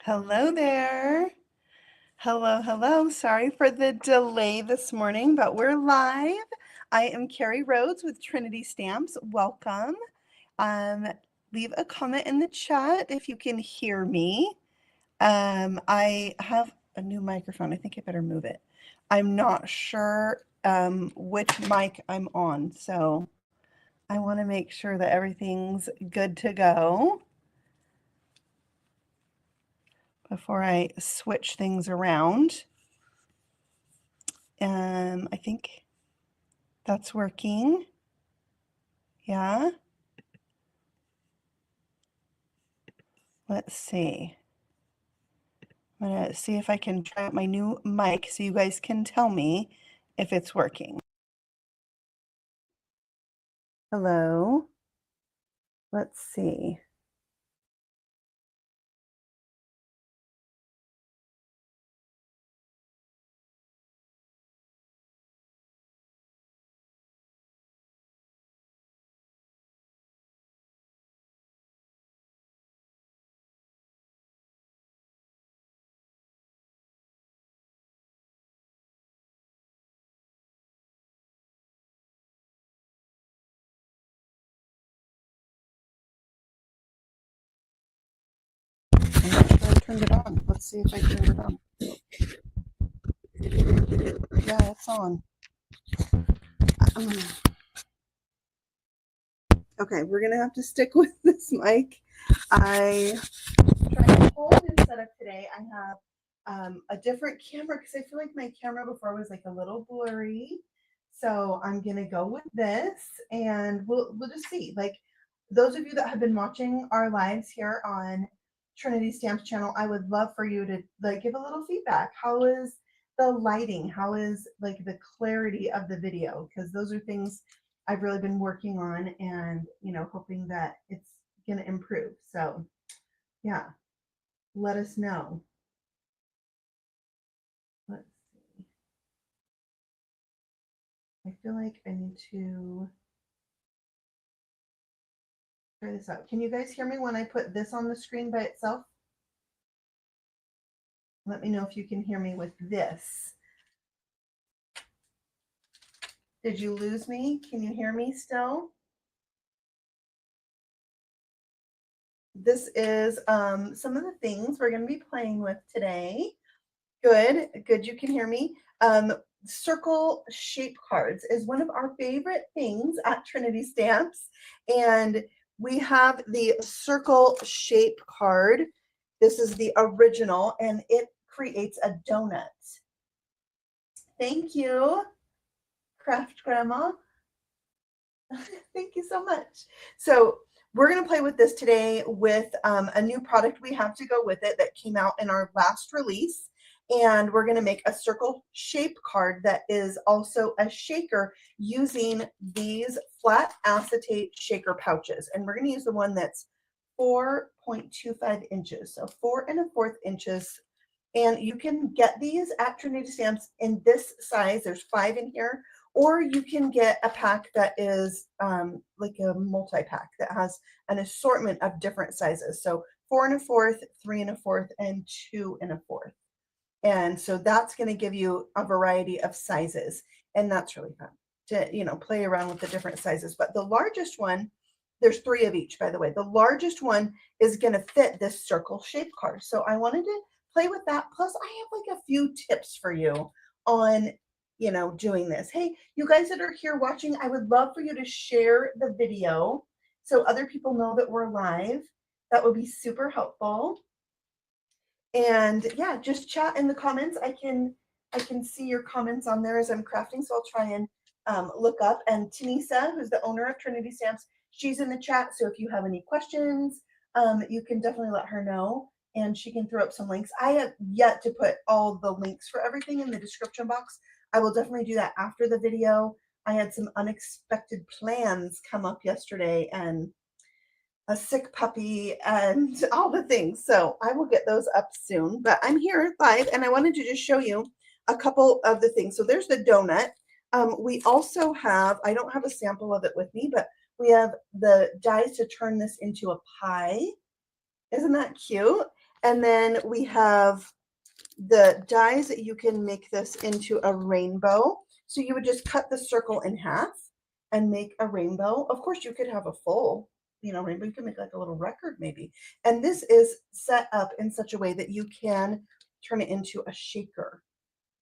Hello there. Hello, hello. Sorry for the delay this morning, but we're live. I am Carrie Rhodes with Trinity Stamps. Welcome. Leave a comment in the chat if you can hear me. I have a new microphone. I think I better move it. I'm not sure which mic I'm on, so I want to make sure that everything's good to go before I switch things around. I think that's working. Yeah. Let's see. I'm going to see if I can try out my new mic so you guys can tell me if it's working. Hello. Let's see. I'm not sure I turned it on. Let's see if I turned it on. Yeah, it's on. Okay, we're going to have to stick with this mic. I tried a whole new setup today. I have a different camera because I feel like my camera before was like a little blurry. So I'm going to go with this and we'll just see. Like those of you that have been watching our lives here on Trinity Stamps channel, I would love for you to like give a little feedback. How is the lighting? How is like the clarity of the video? Because those are things I've really been working on and, you know, hoping that it's going to improve. So yeah, let us know. Let's see. I feel like I need to try this out. Can you guys hear me when I put this on the screen by itself? Let me know if you can hear me with this. Did you lose me? Can you hear me still? This is some of the things we're going to be playing with today. Good, good, you can hear me. Circle shape cards is one of our favorite things at Trinity Stamps. And we have the circle shape card. This is the original, and it creates a donut. Thank you, Craft Grandma. Thank you so much. So we're going to play with this today with a new product we have to go with it that came out in our last release. And we're going to make a circle shape card that is also a shaker using these flat acetate shaker pouches. And we're going to use the one that's 4.25 inches. So 4 1/4 inches. And you can get these at Trinity Stamps in this size. There's 5 in here. Or you can get a pack that is like a multi-pack that has an assortment of different sizes. So 4 1/4, 3 1/4, and 2 1/4. And so that's going to give you a variety of sizes. And that's really fun to, you know, play around with the different sizes. But the largest one, there's 3 of each, by the way. The largest one is going to fit this circle shape card. So I wanted to play with that. Plus, I have like a few tips for you on, you know, doing this. Hey, you guys that are here watching, I would love for you to share the video so other people know that we're live. That would be super helpful. And yeah, just chat in the comments. I can see your comments on there as I'm crafting, so I'll try and look up. And Tanisa, who's the owner of Trinity Stamps, she's in the chat. So if you have any questions, you can definitely let her know, and she can throw up some links. I have yet to put all the links for everything in the description box. I will definitely do that after the video. I had some unexpected plans come up yesterday, and a sick puppy and all the things. So I will get those up soon, but I'm here live and I wanted to just show you a couple of the things. So there's the donut. We also have, I don't have a sample of it with me, but we have the dies to turn this into a pie. Isn't that cute? And then we have the dies that you can make this into a rainbow. So you would just cut the circle in half and make a rainbow. Of course, you could have a full, rainbow. You can make like a little record maybe. And this is set up in such a way that you can turn it into a shaker.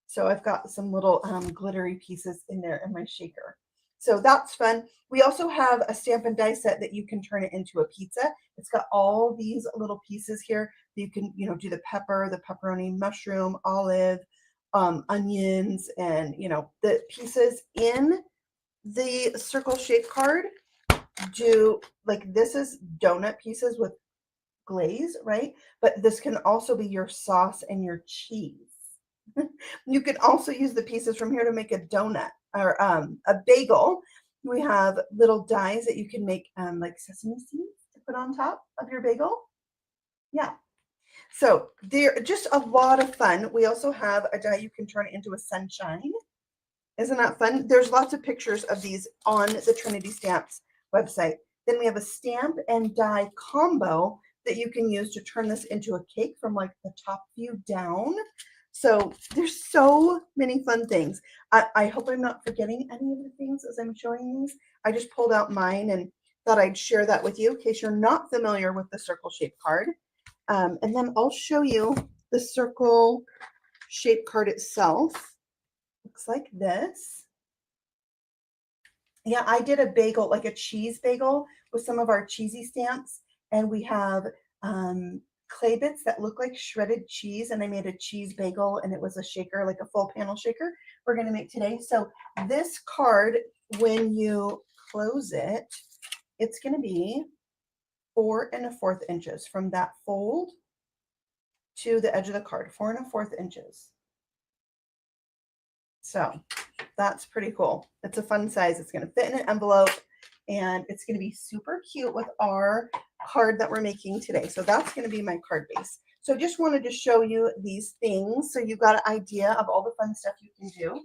So I've got some little glittery pieces in there in my shaker. So that's fun. We also have a stamp and die set that you can turn it into a pizza. It's got all these little pieces here. You can, do the pepper, the pepperoni, mushroom, olive, onions, and, the pieces in the circle shape card do, like, this is donut pieces with glaze, right? But this can also be your sauce and your cheese. You can also use the pieces from here to make a donut or a bagel. We have little dies that you can make like sesame seeds to put on top of your bagel. Yeah. So they're just a lot of fun. We also have a die you can turn into a sunshine. Isn't that fun? There's lots of pictures of these on the Trinity Stamps website. Then we have a stamp and die combo that you can use to turn this into a cake from like the top view down. So there's so many fun things. I hope I'm not forgetting any of the things as I'm showing these. I just pulled out mine and thought I'd share that with you in case you're not familiar with the circle shape card. And then I'll show you the circle shape card itself. Looks like this. Yeah, I did a bagel, like a cheese bagel with some of our cheesy stamps. And we have clay bits that look like shredded cheese, and I made a cheese bagel, and it was a shaker, like a full panel shaker we're going to make today. So this card, when you close it, it's going to be 4 1/4 inches from that fold to the edge of the card, 4 1/4 inches. So that's pretty cool. It's a fun size. It's going to fit in an envelope, and it's going to be super cute with our card that we're making today. So that's going to be my card base. So I just wanted to show you these things so you've got an idea of all the fun stuff you can do.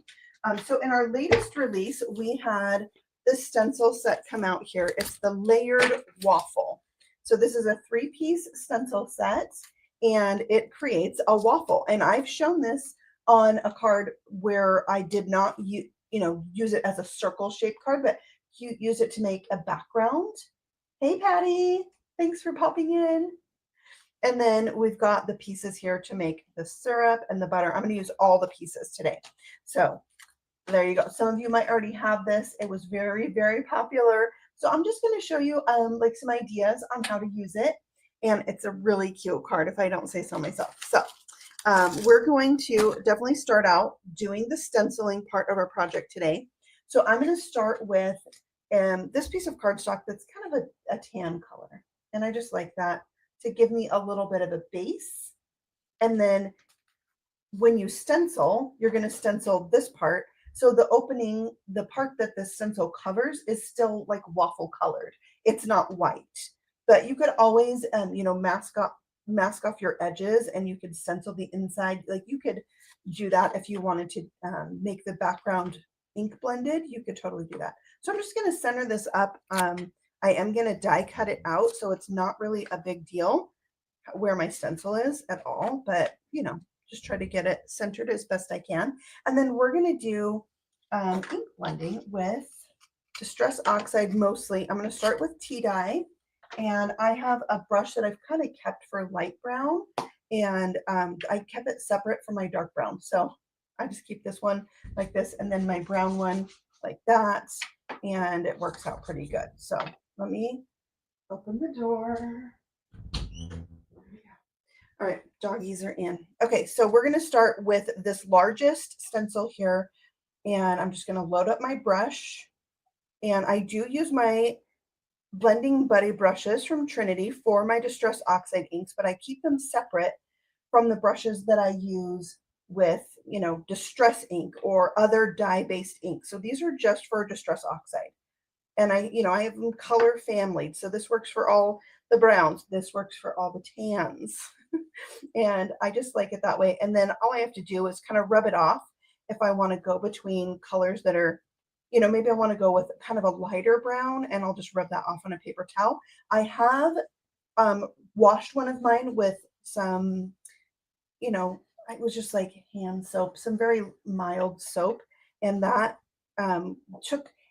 So in our latest release, we had this stencil set come out here. It's the layered waffle. So this is a 3-piece stencil set, and it creates a waffle. And I've shown this on a card where I did not use it as a circle shaped card, but you use it to make a background. Hey, Patty, thanks for popping in. And then we've got the pieces here to make the syrup and the butter. I'm going to use all the pieces today. So there you go. Some of you might already have this. It was very, very popular. So I'm just going to show you like some ideas on how to use it. And it's a really cute card if I don't say so myself. So we're going to definitely start out doing the stenciling part of our project today. So I'm going to start with this piece of cardstock that's kind of a tan color. And I just like that to give me a little bit of a base. And then when you stencil, you're going to stencil this part. So the opening, the part that the stencil covers is still like waffle colored. It's not white, but you could always, mask off your edges, and you could stencil the inside. Like you could do that if you wanted to make the background ink blended. You could totally do that. So I'm just going to center this up. I am going to die cut it out, so it's not really a big deal where my stencil is at all, but just try to get it centered as best I can. And then we're going to do ink blending with Distress Oxide mostly. I'm going to start with tea dye, and I have a brush that I've kind of kept for light brown, and I kept it separate from my dark brown. So I just keep this one like this, and then my brown one like that, and it works out pretty good. So let me open the door. All right, doggies are in. Okay, so we're going to start with this largest stencil here, and I'm just going to load up my brush. And I do use my Blending Buddy brushes from Trinity for my Distress Oxide inks, but I keep them separate from the brushes that I use with, Distress ink or other dye-based ink. So these are just for Distress Oxide. And I have them color family. So this works for all the browns. This works for all the tans. And I just like it that way. And then all I have to do is kind of rub it off if I want to go between colors that are, maybe I want to go with kind of a lighter brown, and I'll just rub that off on a paper towel. I have washed one of mine with some, you know, it was just like hand soap, some very mild soap. And that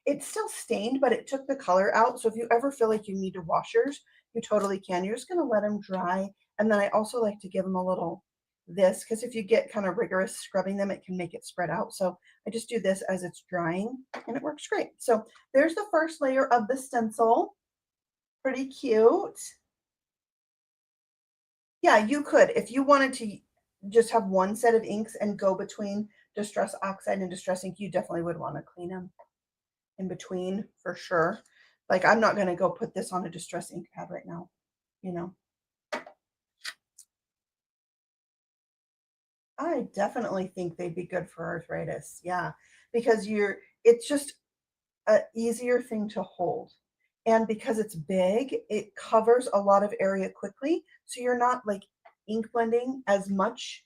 it still stained, but it took the color out. So if you ever feel like you need to wash yours, you totally can. You're just going to let them dry. And then I also like to give them a little this, because if you get kind of rigorous scrubbing them, it can make it spread out. So I just do this as it's drying and it works great. So there's the first layer of the stencil. Pretty cute. Yeah, you could, if you wanted to just have one set of inks and go between Distress Oxide and Distress Ink, you definitely would want to clean them in between for sure. Like, I'm not going to go put this on a Distress Ink pad right now, you know. I definitely think they'd be good for arthritis. Yeah, because it's just an easier thing to hold. And because it's big, it covers a lot of area quickly. So you're not like ink blending as much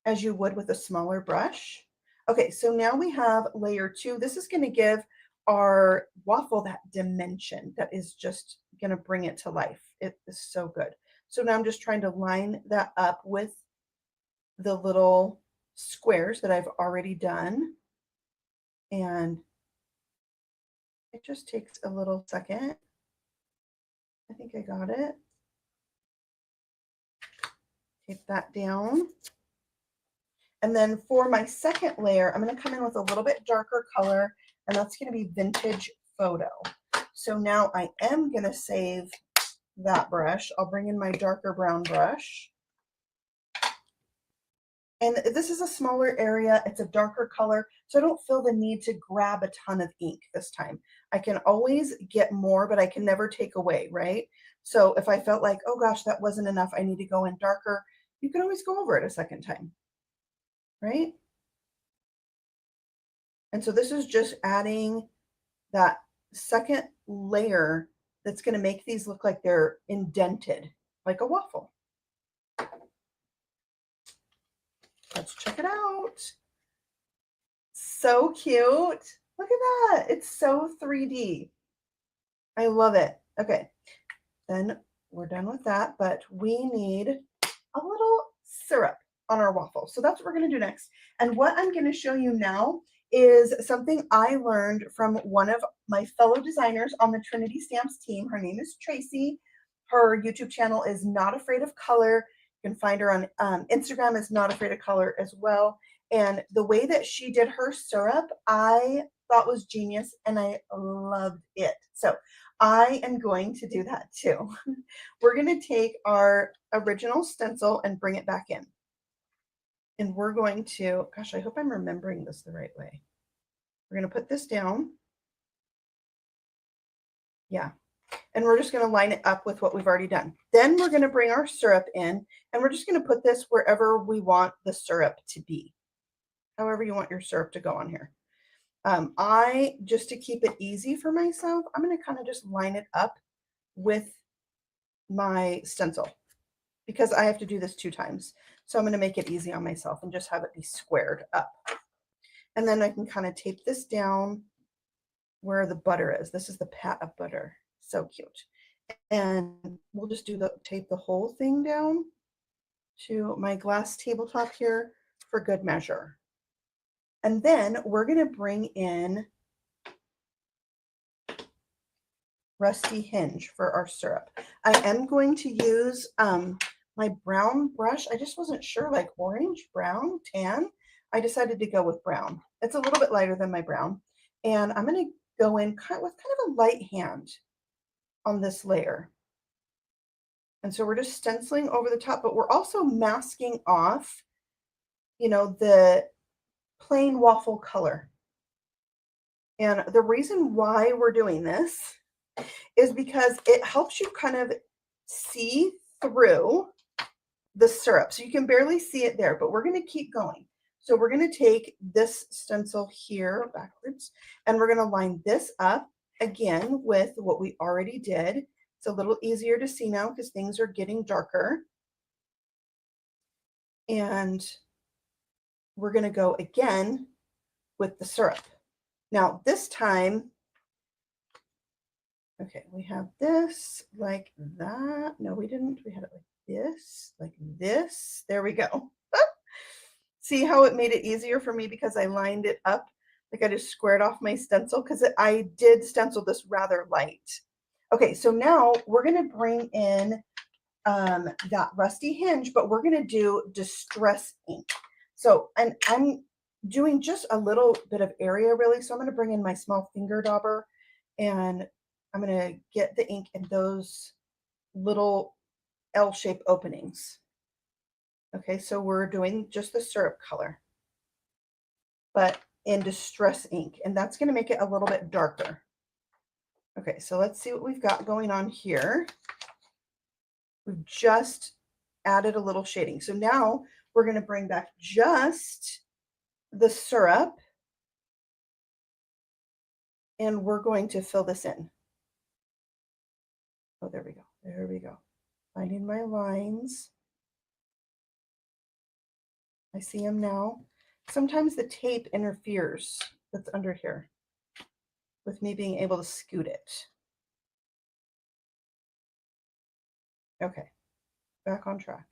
as you would with a smaller brush. Okay, so now we have layer 2. This is going to give our waffle that dimension that is just going to bring it to life. It is so good. So now I'm just trying to line that up with the little squares that I've already done. And it just takes a little second. I think I got it. Take that down. And then for my second layer, I'm going to come in with a little bit darker color, and that's going to be Vintage Photo. So now I am going to save that brush. I'll bring in my darker brown brush. And this is a smaller area. It's a darker color, so I don't feel the need to grab a ton of ink this time. I can always get more, but I can never take away, right? So if I felt like, oh gosh, that wasn't enough, I need to go in darker, you can always go over it a second time, right? And so this is just adding that second layer that's going to make these look like they're indented, like a waffle. Let's check it out. So cute. Look at that. It's so 3D. I love it. Okay, then we're done with that, but we need a little syrup on our waffle. So that's what we're going to do next. And what I'm going to show you now is something I learned from one of my fellow designers on the Trinity Stamps team. Her name is Tracy. Her YouTube channel is Not Afraid of Color. You can find her on Instagram as Not Afraid of Color as well. And the way that she did her syrup, I thought was genius, and I loved it. So I am going to do that too. We're going to take our original stencil and bring it back in. And we're going to, gosh, I hope I'm remembering this the right way. We're going to put this down. Yeah. And we're just going to line it up with what we've already done. Then we're going to bring our syrup in, and we're just going to put this wherever we want the syrup to be. However you want your syrup to go on here. Just to keep it easy for myself, I'm going to kind of just line it up with my stencil, because I have to do this 2 times. So I'm going to make it easy on myself and just have it be squared up. And then I can kind of tape this down where the butter is. This is the pat of butter. So cute. And we'll just tape the whole thing down to my glass tabletop here for good measure. And then we're going to bring in Rusty Hinge for our syrup. I am going to use my brown brush. I just wasn't sure, like orange, brown, tan. I decided to go with brown. It's a little bit lighter than my brown. And I'm going to go in with kind of a light hand on this layer. And so we're just stenciling over the top, but we're also masking off, you know, the plain waffle color. And the reason why we're doing this is because it helps you kind of see through the syrup. So you can barely see it there, but we're going to keep going. So we're going to take this stencil here backwards, and we're going to line this up again with what we already did. It's a little easier to see now because things are getting darker. And we're going to go again with the syrup. Now this time, okay, we have this like that. No, we didn't. We had it like this, like this. There we go. See how it made it easier for me because I lined it up. Like I just squared off my stencil because I did stencil this rather light. Okay, so now we're going to bring in that rusty hinge, but we're going to do distress ink. So, and I'm doing just a little bit of area really. So I'm going to bring in my small finger dauber and I'm going to get the ink in those little L-shaped openings. Okay, so we're doing just the syrup color, but in distress ink, and that's going to make it a little bit darker. Okay, so let's see what we've got going on here. We've just added a little shading. So now we're going to bring back just the syrup and we're going to fill this in. Oh, there we go. There we go. Finding my lines. I see them now. Sometimes the tape interferes that's under here with me being able to scoot it. Okay, back on track.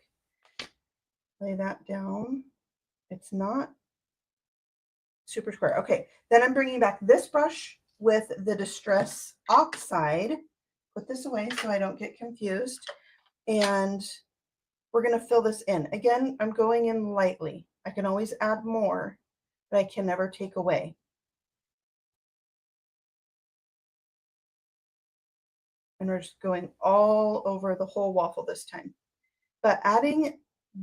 Lay that down. It's not super square. Okay, then I'm bringing back this brush with the Distress Oxide. Put this away so I don't get confused. And we're going to fill this in. Again, I'm going in lightly. I can always add more, but I can never take away. And we're just going all over the whole waffle this time. But adding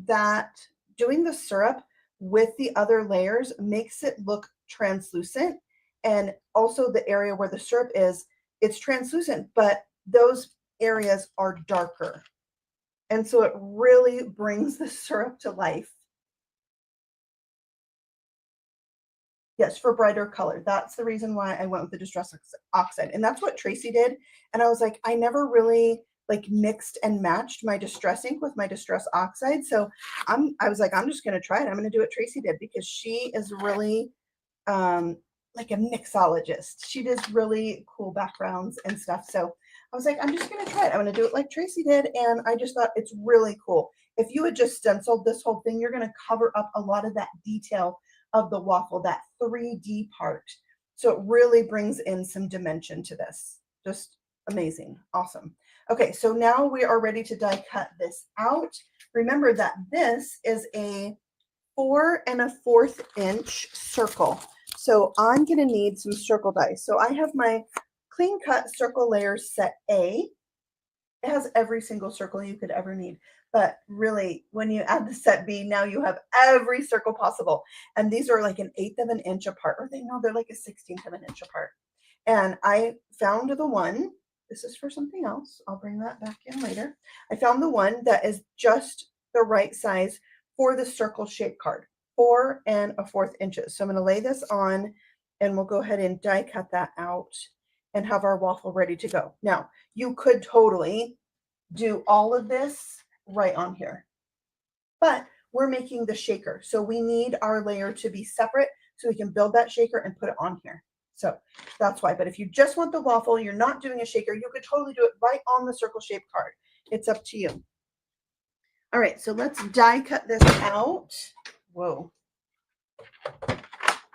that, doing the syrup with the other layers makes it look translucent. And also the area where the syrup is, it's translucent, but those areas are darker. And so it really brings the syrup to life. Yes, for brighter color. That's the reason why I went with the Distress Oxide. And that's what Tracy did. And I was like, I never really like mixed and matched my Distress ink with my Distress Oxide. So I was like, I'm just going to try it. I'm going to do what Tracy did because she is really like a mixologist. She does really cool backgrounds and stuff. So I was like, I'm just going to try it. I'm going to do it like Tracy did. And I just thought it's really cool. If you had just stenciled this whole thing, you're going to cover up a lot of that detail of the waffle, that 3D part. So it really brings in some dimension to this. Just amazing. Awesome. Okay, so now we are ready to die cut this out. Remember that this is a 4 1/4 inch circle. So I'm going to need some circle dies. So I have my Clean Cut Circle Layers Set A. It has every single circle you could ever need. But really, when you add the Set B, now you have every circle possible. And these are like 1/8 of an inch apart. Or they're like a 1/16 of an inch apart. And I found the one, this is for something else. I'll bring that back in later. I found the one that is just the right size for the circle shape card, 4 1/4 inches. So I'm going to lay this on and we'll go ahead and die cut that out and have our waffle ready to go. Now, you could totally do all of this right on here, but we're making the shaker. So we need our layer to be separate so we can build that shaker and put it on here. So that's why. But if you just want the waffle, you're not doing a shaker, you could totally do it right on the circle shape card. It's up to you. All right, so let's die cut this out. Whoa.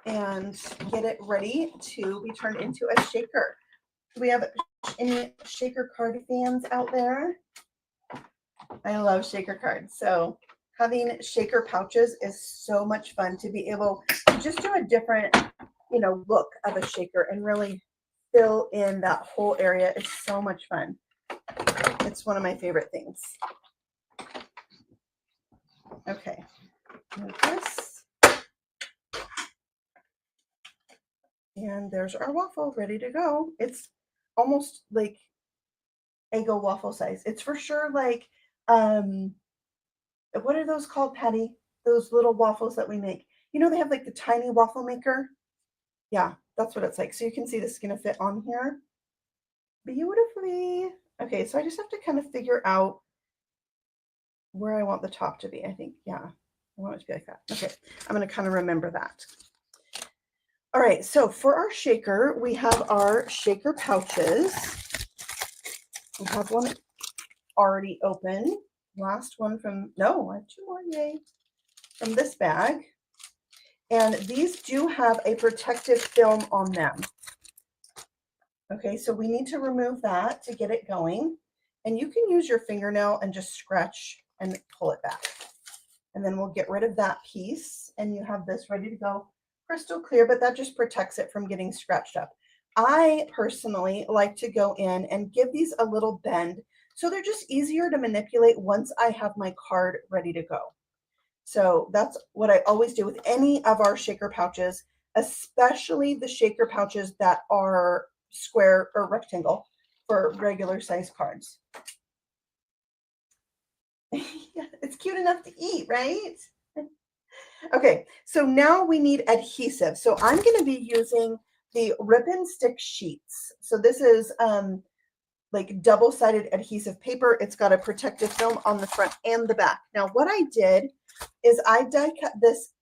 And get it ready to be turned into a shaker. Do we have any shaker card fans out there? I love shaker cards. So having shaker pouches is so much fun to be able to just do a different, look of a shaker and really fill in that whole area. It's so much fun. It's one of my favorite things. Okay, move this. And there's our waffle ready to go. It's almost like Eggo waffle size. It's for sure like, what are those called, Patty? Those little waffles that we make. They have like the tiny waffle maker. Yeah, that's what it's like. So you can see this is going to fit on here beautifully. Okay, so I just have to kind of figure out where I want the top to be. I think, yeah, I want it to be like that. Okay, I'm going to kind of remember that. All right, so for our shaker, we have our shaker pouches. We have one already open. last one from, no, I have two more, yay, from this bag. And these do have a protective film on them. Okay, so we need to remove that to get it going. And you can use your fingernail and just scratch and pull it back. And then we'll get rid of that piece, and you have this ready to go, crystal clear, but that just protects it from getting scratched up. I personally like to go in and give these a little bend, so they're just easier to manipulate once I have my card ready to go. So that's what I always do with any of our shaker pouches, especially the shaker pouches that are square or rectangle for regular size cards. Yeah, it's cute enough to eat, right? Okay, so now we need adhesive. So I'm going to be using the Rip and Stick sheets. So this is like double-sided adhesive paper. It's got a protective film on the front and the back. Now what I did is I die cut this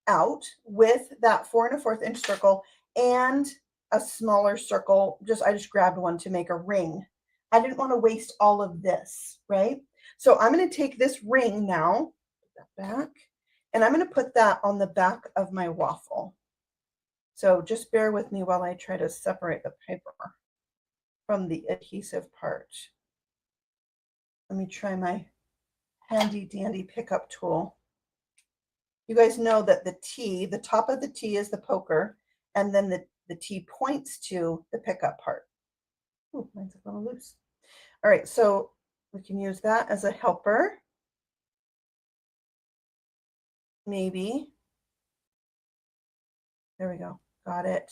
out with that 4 1/4 inch circle and a smaller circle. I just grabbed one to make a ring. I didn't want to waste all of this, right? So I'm going to take this ring now, put that back, and I'm going to put that on the back of my waffle. So just bear with me while I try to separate the paper from the adhesive part. Let me try my handy dandy pickup tool. You guys know that the T, the top of the T is the poker, and then the T points to the pickup part. Ooh, mine's a little loose. All right, so we can use that as a helper. Maybe. There we go. Got it.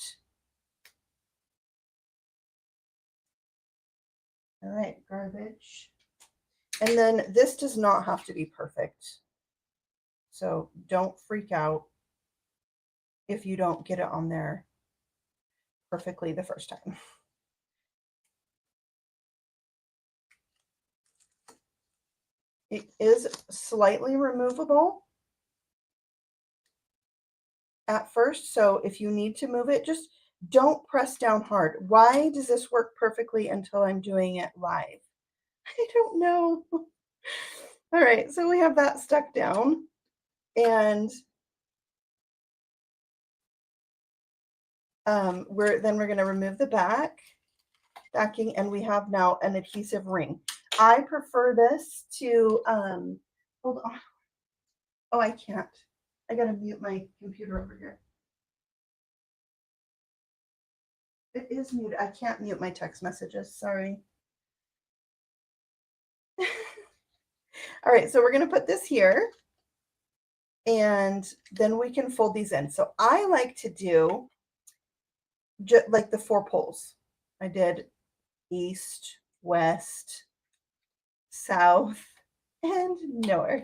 All right, garbage. And then this does not have to be perfect. So don't freak out if you don't get it on there perfectly the first time. It is slightly removable at first, so if you need to move it, just don't press down hard. Why does this work perfectly until I'm doing it live? I don't know. All right, so we have that stuck down, and we're going to remove the backing, and we have now an adhesive ring. I prefer this to hold on. Oh, I can't. I gotta mute my computer over here. It is muted. I can't mute my text messages. Sorry. All right, so we're going to put this here, and then we can fold these in. So I like to do just like the 4 poles. I did east, west, south, and north.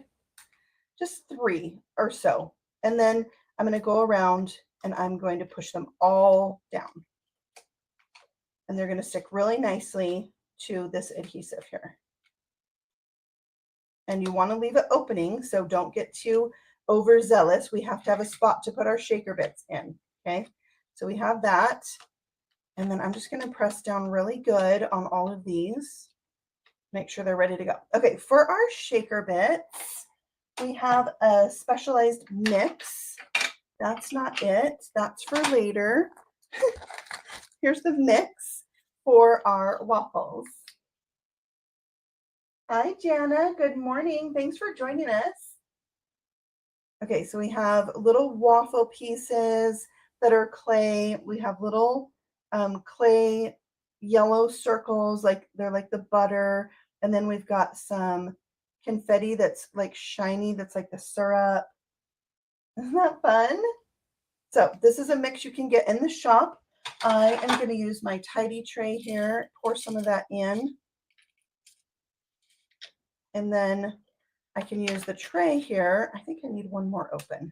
Just 3 or so. And then I'm going to go around and I'm going to push them all down. And they're going to stick really nicely to this adhesive here. And you want to leave it opening, so don't get too overzealous. We have to have a spot to put our shaker bits in, okay? So we have that. And then I'm just going to press down really good on all of these. Make sure they're ready to go. Okay, for our shaker bits, we have a specialized mix. That's not it. That's for later. Here's the mix for our waffles. Hi, Jana. Good morning. Thanks for joining us. Okay, so we have little waffle pieces that are clay. We have little clay yellow circles, like they're like the butter. And then we've got some confetti that's like shiny, that's like the syrup. Isn't that fun? So this is a mix you can get in the shop. I am going to use my tidy tray here, pour some of that in. And then I can use the tray here. I think I need one more open.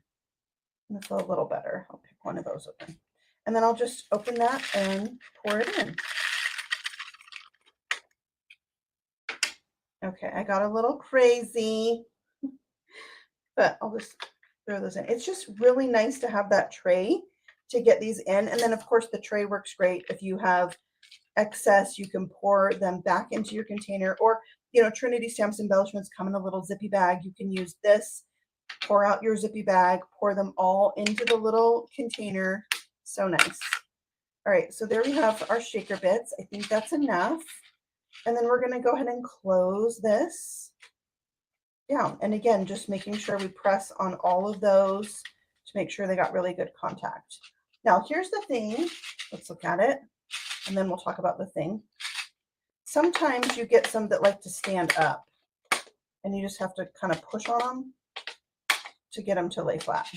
That's a little better. I'll pick one of those open. And then I'll just open that and pour it in. Okay, I got a little crazy, but I'll just throw those in. It's just really nice to have that tray to get these in. And then, of course, the tray works great. If you have excess, you can pour them back into your container, or you know, Trinity Stamps embellishments come in a little zippy bag. You can use this, pour out your zippy bag, pour them all into the little container. So nice. All right, so there we have our shaker bits. I think that's enough. And then we're going to go ahead and close this down. And again, just making sure we press on all of those to make sure they got really good contact. Now, here's the thing. Let's look at it, and then we'll talk about the thing. Sometimes you get some that like to stand up, and you just have to kind of push on them to get them to lay flat.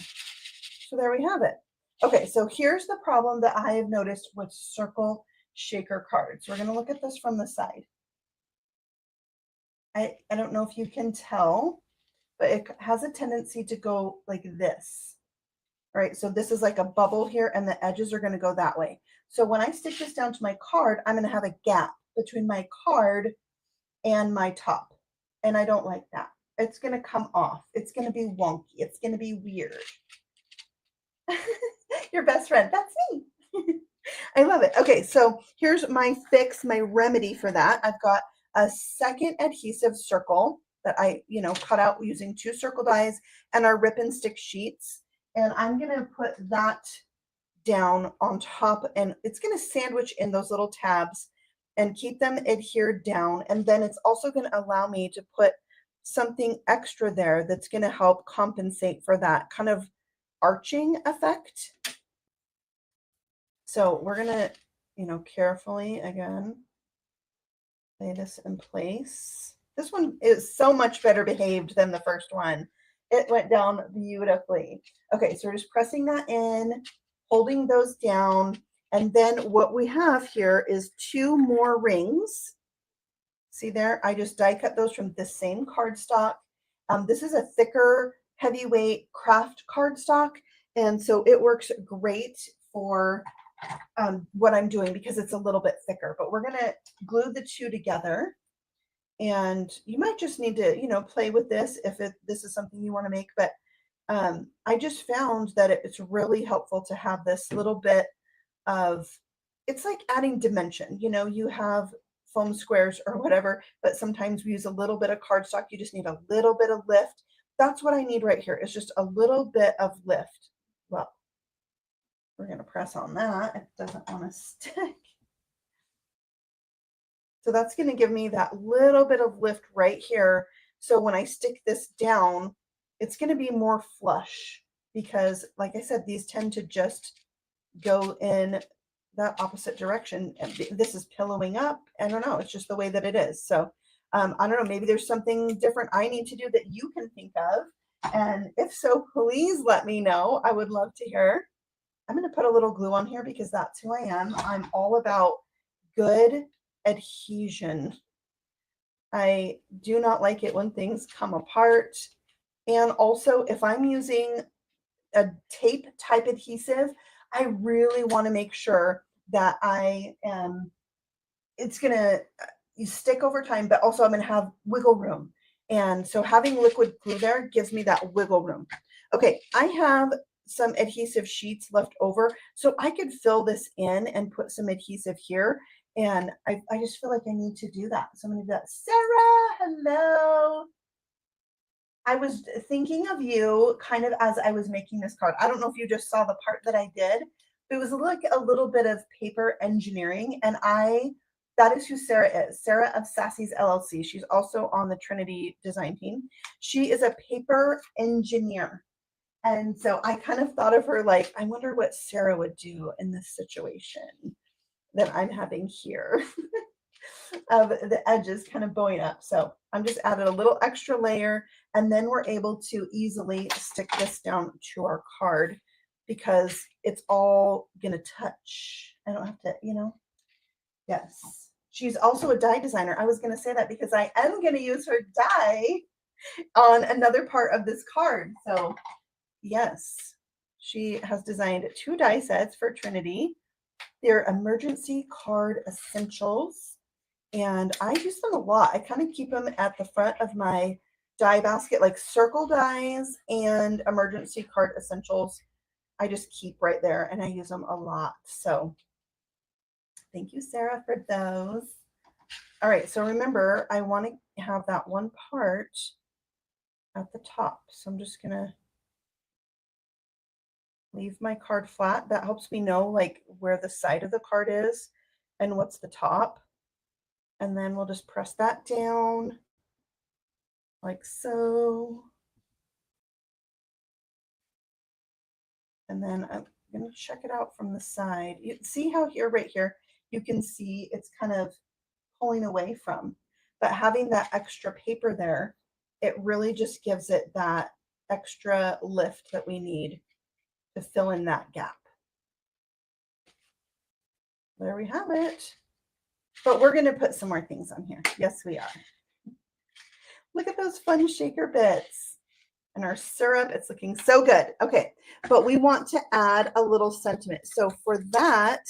So there we have it. Okay, so here's the problem that I have noticed with circle shaker cards. We're going to look at this from the side. I don't know if you can tell, but it has a tendency to go like this. All right, so this is like a bubble here, and the edges are going to go that way. So when I stick this down to my card, I'm going to have a gap between my card and my top, and I don't like that. It's going to come off. It's going to be wonky. It's going to be weird. Your best friend, that's me. I love it. Okay, so here's my fix, my remedy for that. I've got a second adhesive circle that I, cut out using 2 circle dies and our rip and stick sheets. And I'm going to put that down on top, and it's going to sandwich in those little tabs and keep them adhered down. And then it's also going to allow me to put something extra there that's going to help compensate for that kind of arching effect. So we're going to, carefully again lay this in place. This one is so much better behaved than the first one. It went down beautifully. Okay, so we're just pressing that in, holding those down, and then what we have here is 2 more rings. See there? I just die cut those from the same cardstock. This is a thicker, heavyweight craft cardstock, and so it works great for what I'm doing because it's a little bit thicker. But we're going to glue the 2 together. And you might just need to, play with this if this is something you want to make. But I just found that it's really helpful to have this little bit of, it's like adding dimension. You have foam squares or whatever, but sometimes we use a little bit of cardstock. You just need a little bit of lift. That's what I need right here, is just a little bit of lift. Well, we're going to press on that. It doesn't want to stick. So that's going to give me that little bit of lift right here. So when I stick this down, it's going to be more flush because, like I said, these tend to just go in that opposite direction. And this is pillowing up. I don't know. It's just the way that it is. So I don't know. Maybe there's something different I need to do that you can think of. And if so, please let me know. I would love to hear. I'm going to put a little glue on here because that's who I am. I'm all about good adhesion. I do not like it when things come apart. And also, if I'm using a tape type adhesive, I really want to make sure that it's going to stick over time, but also I'm going to have wiggle room. And so having liquid glue there gives me that wiggle room. Okay, I have some adhesive sheets left over, so I could fill this in and put some adhesive here. And I just feel like I need to do that. So I'm going to do that. Sarah, hello. I was thinking of you kind of as I was making this card. I don't know if you just saw the part that I did, but it was like a little bit of paper engineering. And that is who Sarah is. Sarah of Sassy's LLC. She's also on the Trinity design team. She is a paper engineer. And so I kind of thought of her like, I wonder what Sarah would do in this situation that I'm having here of the edges kind of bowing up. So I'm just added a little extra layer, and then we're able to easily stick this down to our card because it's all gonna touch. I don't have to, yes. She's also a die designer. I was gonna say that because I am gonna use her die on another part of this card. So yes, she has designed 2 die sets for Trinity. They're emergency card essentials, and I use them a lot. I kind of keep them at the front of my die basket, like circle dies and emergency card essentials. I just keep right there, and I use them a lot. So thank you, Sarah, for those. All right, so remember, I want to have that one part at the top. So I'm just gonna leave my card flat. That helps me know like where the side of the card is and what's the top. And then we'll just press that down like so. And then I'm going to check it out from the side. You see how here, right here, you can see it's kind of pulling away from, but having that extra paper there, it really just gives it that extra lift that we need to fill in that gap. There we have it. But we're going to put some more things on here. Yes, we are. Look at those fun shaker bits. And our syrup, it's looking so good. Okay, but we want to add a little sentiment. So for that,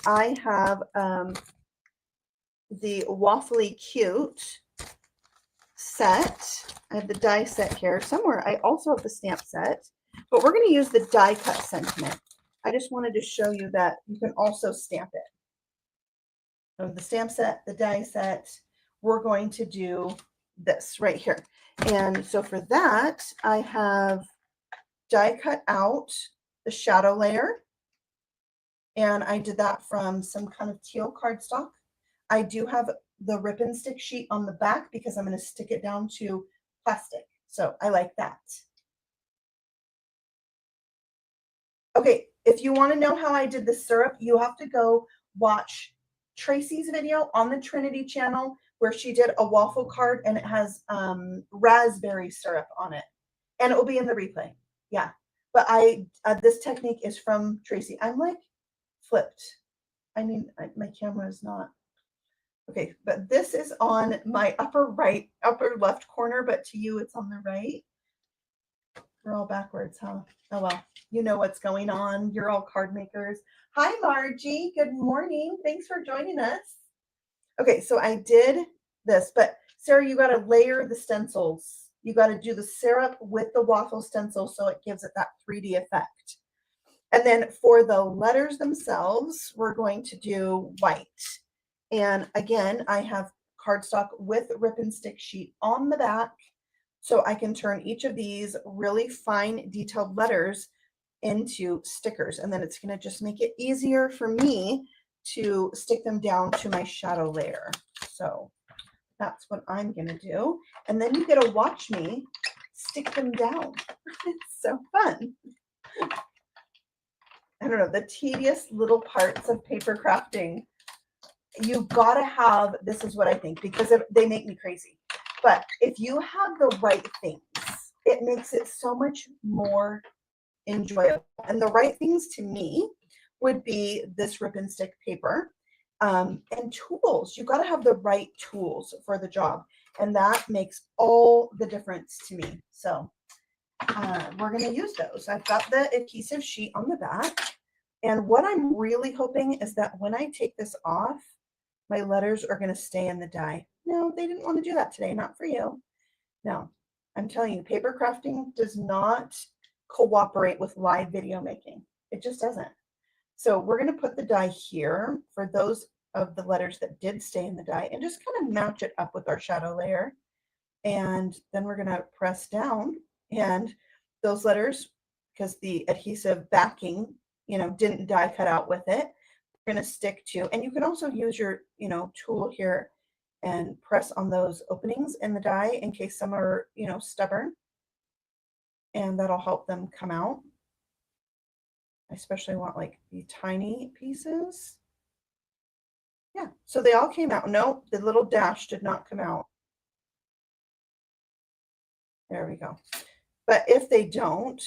I have the Waffly Cute set. I have the die set here somewhere. I also have the stamp set, but we're going to use the die cut sentiment. I just wanted to show you that you can also stamp it. So the stamp set, the die set, we're going to do this right here. And so for that, I have die cut out the shadow layer. And I did that from some kind of teal cardstock. I do have the rip and stick sheet on the back because I'm going to stick it down to plastic. So I like that. Okay, if you want to know how I did the syrup, you have to go watch Tracy's video on the Trinity channel where she did a waffle card and it has raspberry syrup on it. And it will be in the replay. Yeah. But this technique is from Tracy. I'm like flipped. I mean, my camera is not. Okay, but this is on my upper left corner, but to you it's on the right. We're all backwards, huh? Oh well, you know what's going on. You're all card makers. Hi, Margie. Good morning. Thanks for joining us. Okay, so I did this, but Sarah, you got to layer the stencils. You got to do the syrup with the waffle stencil so it gives it that 3D effect. And then for the letters themselves, we're going to do white. And again, I have cardstock with rip and stick sheet on the back. So I can turn each of these really fine detailed letters into stickers. And then it's going to just make it easier for me to stick them down to my shadow layer. So that's what I'm going to do. And then you get to watch me stick them down. It's so fun. I don't know, the tedious little parts of paper crafting. You've got to have, this is what I think, because they make me crazy. But if you have the right things, it makes it so much more enjoyable. And the right things to me would be this rip and stick paper and tools. You've got to have the right tools for the job. And that makes all the difference to me. So we're going to use those. I've got the adhesive sheet on the back. And what I'm really hoping is that when I take this off, my letters are going to stay in the die. No, they didn't want to do that today. Not for you. No, I'm telling you, paper crafting does not cooperate with live video making. It just doesn't. So we're going to put the die here for those of the letters that did stay in the die and just kind of match it up with our shadow layer. And then we're going to press down, and those letters, because the adhesive backing, didn't die cut out with it, we're going to stick to, and you can also use your, tool here and press on those openings in the die in case some are, stubborn, and that'll help them come out. I especially want like the tiny pieces. Yeah, so they all came out. No, the little dash did not come out. There we go. But if they don't,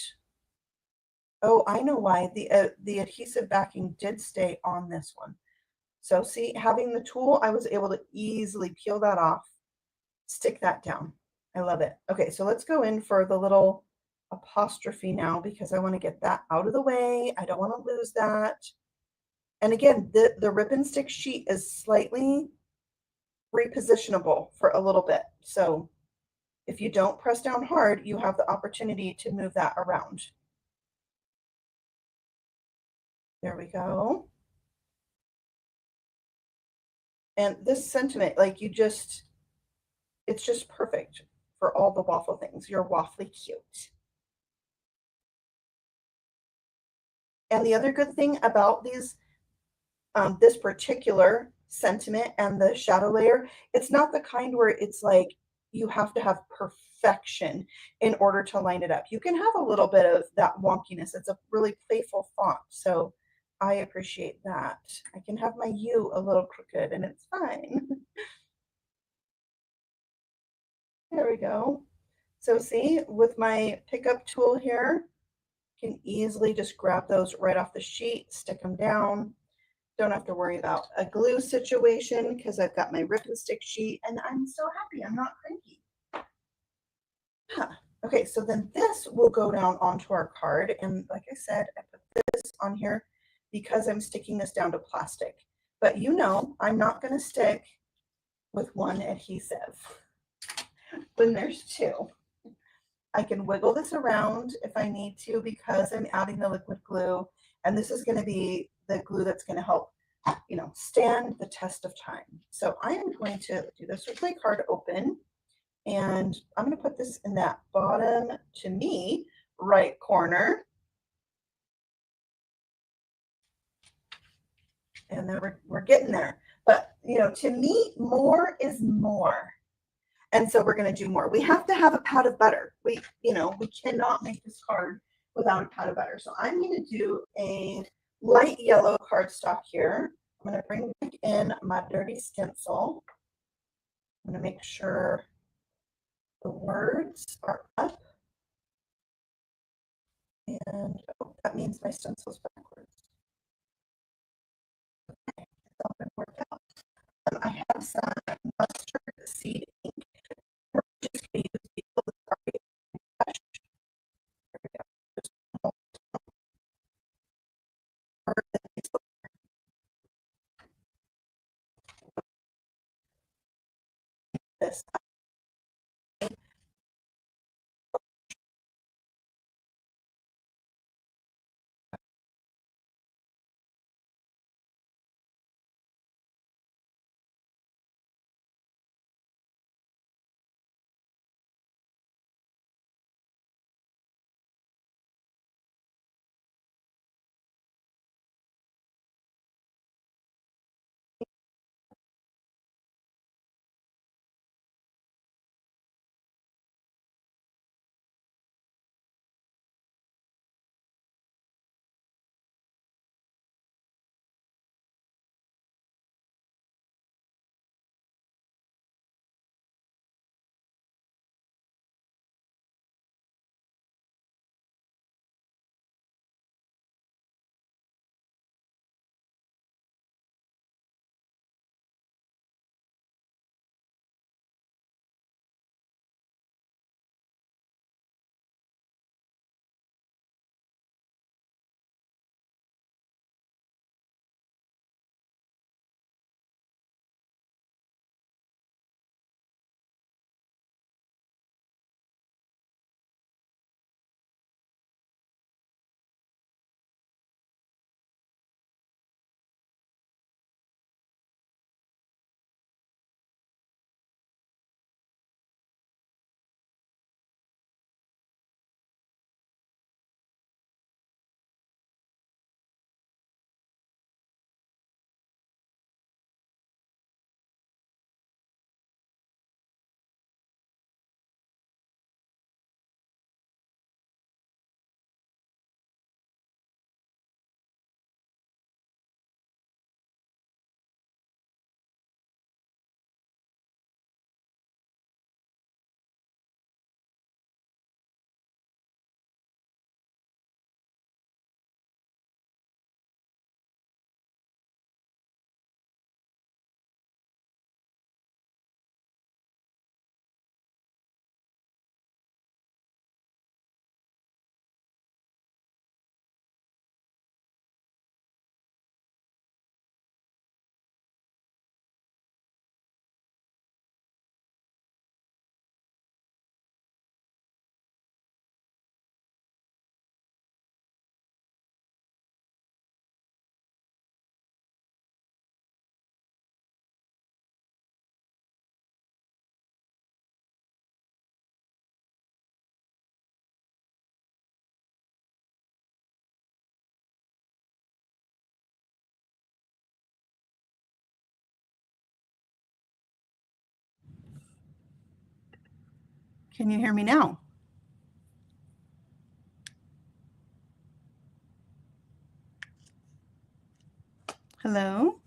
oh, I know why. The adhesive backing did stay on this one. So see, having the tool, I was able to easily peel that off, stick that down. I love it. Okay, so let's go in for the little apostrophe now because I want to get that out of the way. I don't want to lose that. And again, the rip and stick sheet is slightly repositionable for a little bit. So if you don't press down hard, you have the opportunity to move that around. There we go. And this sentiment, like it's just perfect for all the waffle things. You're waffly cute. And the other good thing about this particular sentiment and the shadow layer, it's not the kind where it's like you have to have perfection in order to line it up. You can have a little bit of that wonkiness. It's a really playful font, so I appreciate that. I can have my U a little crooked and it's fine. There we go. So see, with my pickup tool here, you can easily just grab those right off the sheet, stick them down. Don't have to worry about a glue situation because I've got my rip and stick sheet and I'm so happy. I'm not cranky. Huh. Okay, so then this will go down onto our card. And like I said, I put this on here because I'm sticking this down to plastic. But you know, I'm not going to stick with one adhesive when there's two. I can wiggle this around if I need to because I'm adding the liquid glue. And this is going to be the glue that's going to help, you know, stand the test of time. So I am going to do this with my card open. And I'm going to put this in that bottom, to me, right corner. And then we're getting there. But, you know, to me, more is more. And so we're going to do more. We have to have a pat of butter. We cannot make this card without a pat of butter. So I'm going to do a light yellow cardstock here. I'm going to bring back in my dirty stencil. I'm going to make sure the words are up. And oh, that means my stencil's backwards. Okay, it's all going to work out. I have some mustard seed ink. We're just going to use the brush. There we go. Just this. Can you hear me now? Hello?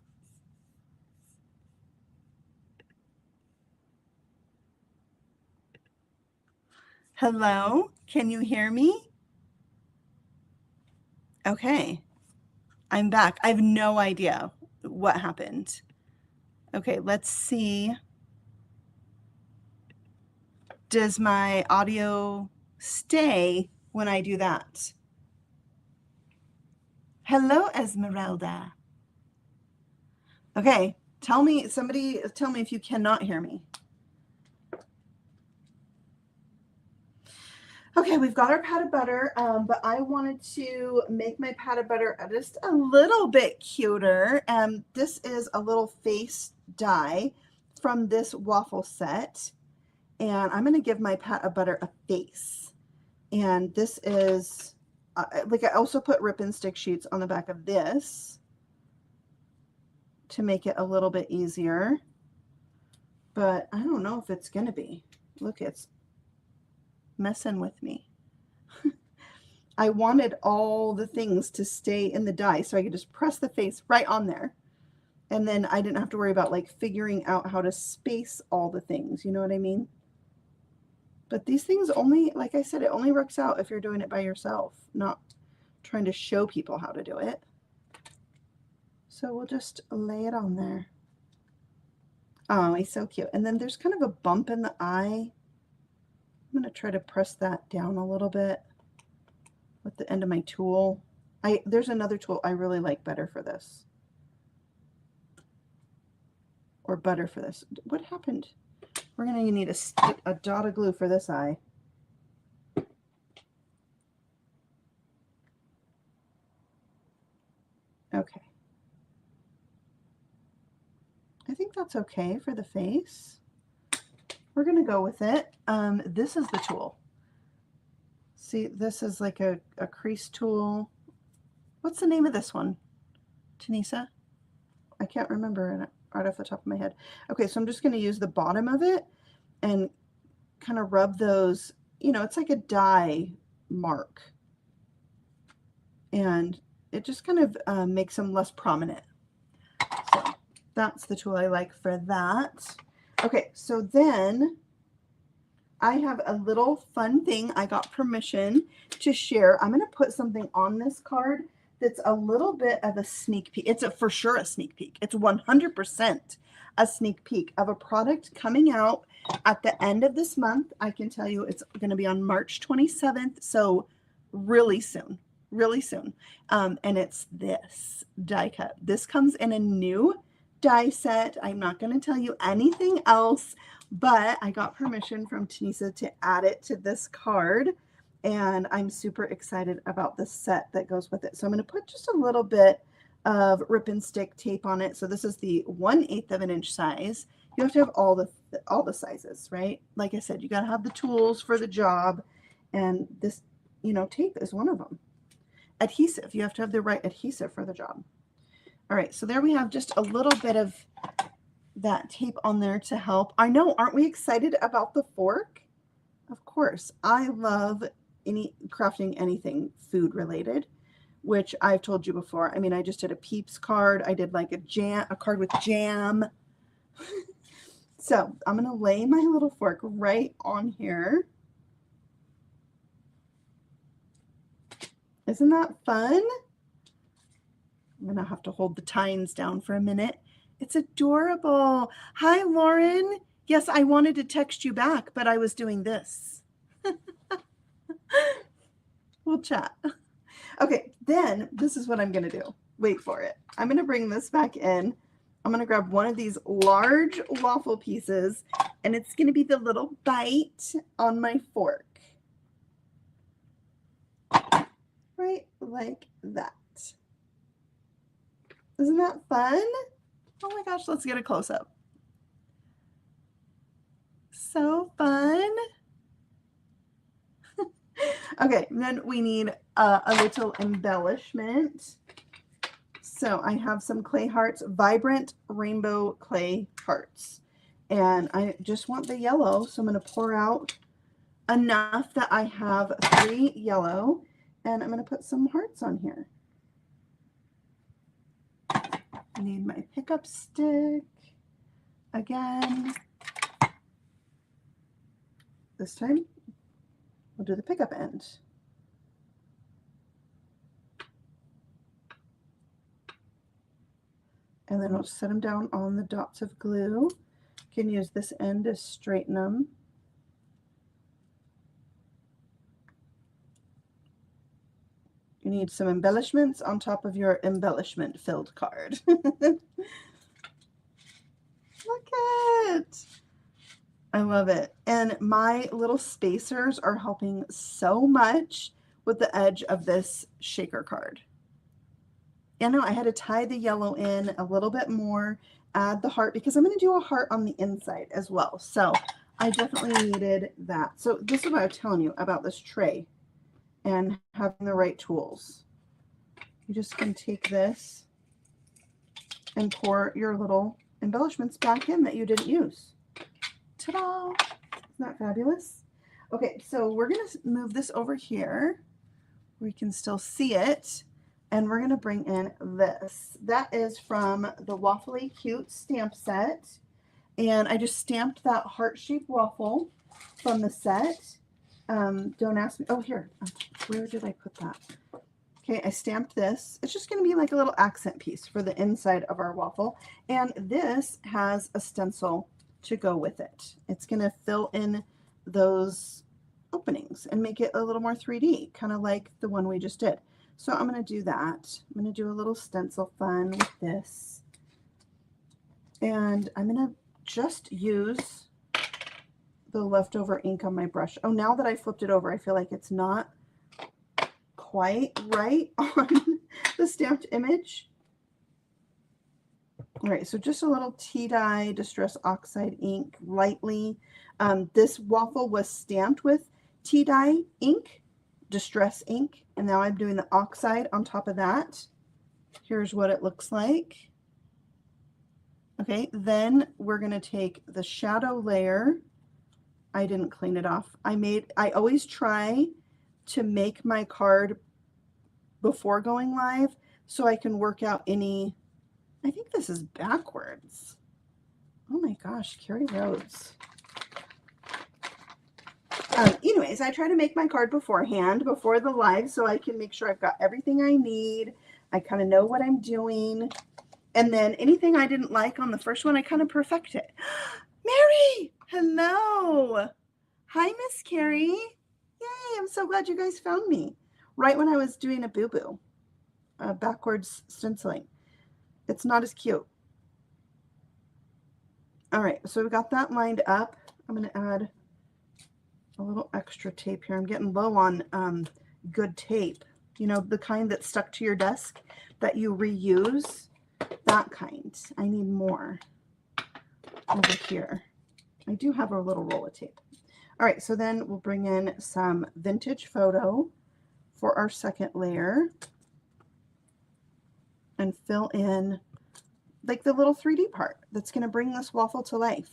Hello? Can you hear me? Okay, I'm back. I have no idea what happened. Okay, let's see. Does my audio stay when I do that? Hello, Esmeralda. Okay, somebody tell me if you cannot hear me. Okay, we've got our pat of butter, but I wanted to make my pat of butter just a little bit cuter. This is a little face die from this waffle set, and I'm going to give my pat of butter a face. And this is, like, I also put rip and stick sheets on the back of this to make it a little bit easier, but I don't know if it's going to be. Look, it's messing with me. I wanted all the things to stay in the die so I could just press the face right on there, and then I didn't have to worry about like figuring out how to space all the things, you know what I mean? But these things only, like I said, it only works out if you're doing it by yourself, not trying to show people how to do it. So we'll just lay it on there. Oh, he's so cute. And then there's kind of a bump in the eye. I'm going to try to press that down a little bit with the end of my tool. There's another tool I really like better for this. Or better for this. What happened? We're going to need a dot of glue for this eye. Okay. I think that's okay for the face. We're going to go with it. This is the tool. See, this is like a crease tool. What's the name of this one, Tanisa? I can't remember right off the top of my head. Okay, so I'm just going to use the bottom of it and kind of rub those, you know, it's like a die mark. And it just kind of makes them less prominent. So that's the tool I like for that. Okay, so then I have a little fun thing I got permission to share. I'm going to put something on this card that's a little bit of a sneak peek. It's for sure a sneak peek. It's 100% a sneak peek of a product coming out at the end of this month. I can tell you it's going to be on March 27th, so really soon, really soon. And it's this die cut. This comes in a new die set. I'm not going to tell you anything else, but I got permission from Tanisa to add it to this card, and I'm super excited about the set that goes with it. So I'm going to put just a little bit of rip and stick tape on it. So this is the 1/8 of an inch size. You have to have all the sizes, right? Like I said, you got to have the tools for the job, and this, you know, tape is one of them. Adhesive, you have to have the right adhesive for the job. All right, so there we have just a little bit of that tape on there to help. I know, aren't we excited about the fork? Of course, I love crafting anything food related, which I've told you before. I mean, I just did a Peeps card. I did like a card with jam. So I'm gonna lay my little fork right on here. Isn't that fun? I'm gonna have to hold the tines down for a minute. It's adorable. Hi, Lauren. Yes, I wanted to text you back, but I was doing this. We'll chat. Okay, then this is what I'm going to do. Wait for it. I'm going to bring this back in. I'm going to grab one of these large waffle pieces, and it's going to be the little bite on my fork. Right like that. Isn't that fun? Oh my gosh, let's get a close-up. So fun. Okay, then we need a little embellishment. So I have some clay hearts, vibrant rainbow clay hearts. And I just want the yellow, so I'm going to pour out enough that I have 3 yellow, and I'm going to put some hearts on here. I need my pickup stick again. This time we'll do the pickup end. And then we'll set them down on the dots of glue. You can use this end to straighten them. You need some embellishments on top of your embellishment filled card. Look it. I love it. And my little spacers are helping so much with the edge of this shaker card. You know, I had to tie the yellow in a little bit more, add the heart, because I'm going to do a heart on the inside as well. So I definitely needed that. So this is what I was telling you about this tray and having the right tools. You just can take this and pour your little embellishments back in that you didn't use. Ta-da! Isn't that fabulous? Okay, so we're going to move this over here where you can still see it. And we're going to bring in this. That is from the Waffle Layer Cute stamp set. And I just stamped that heart-shaped waffle from the set. Don't ask me. Oh, here. Where did I put that? Okay, I stamped this. It's just going to be like a little accent piece for the inside of our waffle. And this has a stencil to go with it. It's going to fill in those openings and make it a little more 3D, kind of like the one we just did. So I'm going to do that. I'm going to do a little stencil fun with this. And I'm going to just use the leftover ink on my brush. Oh, now that I flipped it over, I feel like it's not quite right on the stamped image. All right, so just a little tea dye Distress Oxide ink lightly. This waffle was stamped with tea dye ink, Distress ink, and now I'm doing the oxide on top of that. Here's what it looks like. Okay, then we're going to take the shadow layer. I didn't clean it off. I always try to make my card before going live so I can work out any, I think this is backwards. Oh my gosh, Carrie Rhodes. Anyways, I try to make my card beforehand, before the live, so I can make sure I've got everything I need. I kind of know what I'm doing. And then anything I didn't like on the first one, I kind of perfect it. Mary, hello. Hi, Miss Carrie. Yay, I'm so glad you guys found me. Right when I was doing a boo-boo, backwards stenciling. It's not as cute. All right, so we got that lined up. I'm going to add a little extra tape here. I'm getting low on good tape. You know, the kind that's stuck to your desk that you reuse. That kind. I need more over here. I do have a little roll of tape. All right, so then we'll bring in some vintage photo for our second layer and fill in like the little 3D part that's going to bring this waffle to life.